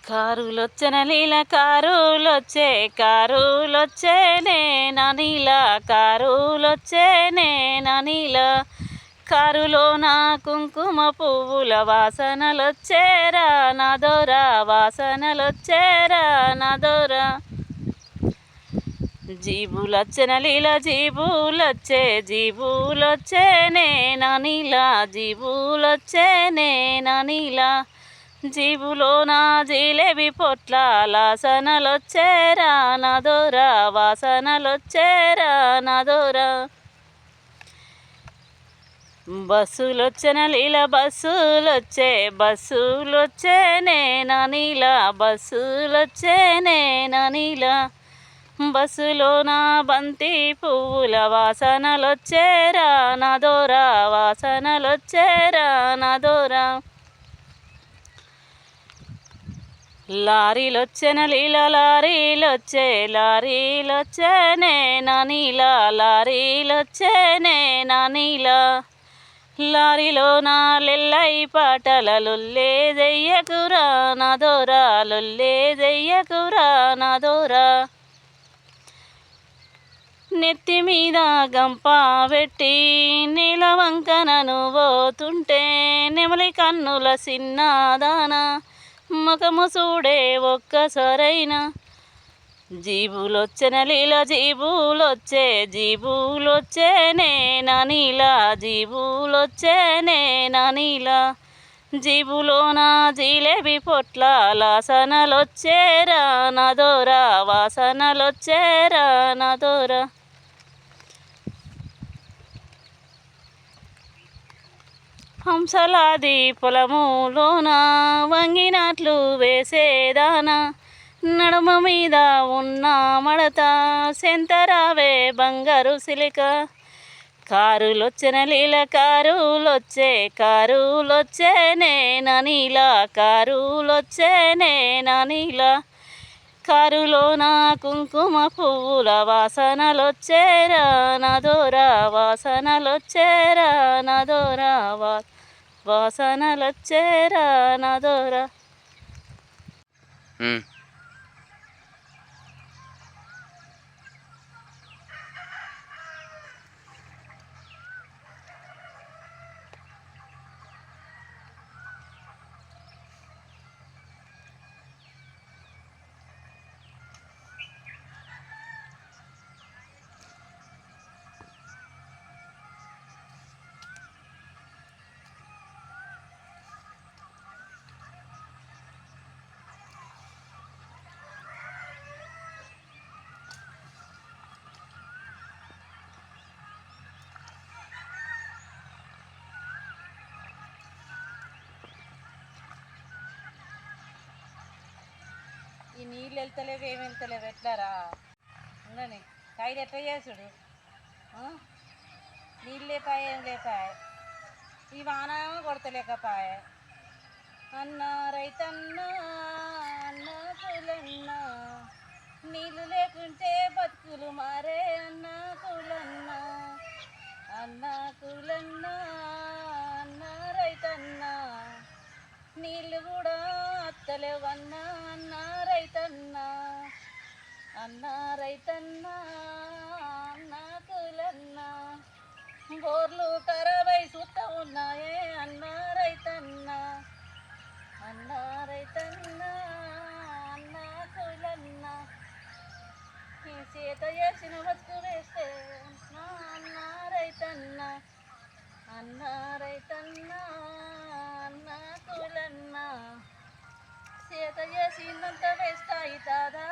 కారులొచ్చెన లీల కారులొచ్చేనే నా నీల కారులొచ్చేనే నా నీల కారులోన కుంకుమ పువ్వుల వాసనలొచ్చేరా నా దొర వాసనలొచ్చేరా నా దొర జీబులొచ్చెన లీల జీబులొచ్చేనే నా నీల జీబులొచ్చేనే నా నీల జీబులోన జిలేబి పొట్లాల వాసనలొచ్చేరా నా దొర వాసనలొచ్చేరా నా దొర బస్సులొచ్చెన లీల బస్సులొచ్చేనే నా నీల బస్సులొచ్చేనే నా నీల బస్సులోన బంతి పువ్వుల వాసనలొచ్చేరా నా దొర వాసనలొచ్చేరా నా దొర లారీలొచ్చెన లీల లారీలొచ్చేనే నా నీల లారీలొచ్చేనే నా నీల లారీలోన లెల్లై పాటల లొల్లే దెయ్యకురా నా దొర లొల్లే దెయ్యకురా నా దొర నెత్తి మీద గంప పెట్టి నీలవంకనను పోతుంటే నెమలి కన్నుల సిన్నదాన ముఖము చూడే ఒక్కసారైనా జీబులొచ్చెన లీల జీబులొచ్చేనే నా నీల జీబులొచ్చేనే నా నీల జీబులోన జిలేబి పొట్లాల వాసనలొచ్చేరా నా దొర వాసనలొచ్చేరా నా దొర హంసలాది పొలములోన వంగినట్లు వేసేదానా నడుమ మీద ఉన్న మడత సెంతరావే బంగారు సిలిక కారులొచ్చెన లీల కారులొచ్చేనే నా నీల కారులొచ్చేనే నా నీల కారులోన కుంకుమ పువ్వుల వాసనలొచ్చేరా నా దొర వాసనలొచ్చేరా నా దొర వాసనలొచ్చేరా నా దొర ఈ నీళ్ళు వెళ్తలేవు ఏమి వెళ్తలేవు ఎట్లారా ఉండని కాయలు ఎట్లా చేసుడు నీళ్ళు లేపాయ ఏం లేపాయ ఈ వాన కొడతలేకపాయ అన్న రైతన్న అన్న కులన్న నీళ్ళు లేకుంటే బతుకులు మారే అన్న కులన్న అన్న కులన్న అన్న రైతన్న నీళ్ళు కూడా అత్తలేవన్నా అన్న రైతన్న అన్న రైతన్న అన్న కులన్న బోర్లు ఖరాబై సుత్త ఉన్నాయే అన్న రైతన్న అన్న రైతన్న అన్న కులన్న ఈ చేత చేసిన బతుకు వేస్తే అన్న రైతన్న అన్న రైతన్న అన్న కులన్న చేత చేసిందంత వేస్ట్ అవుతుందా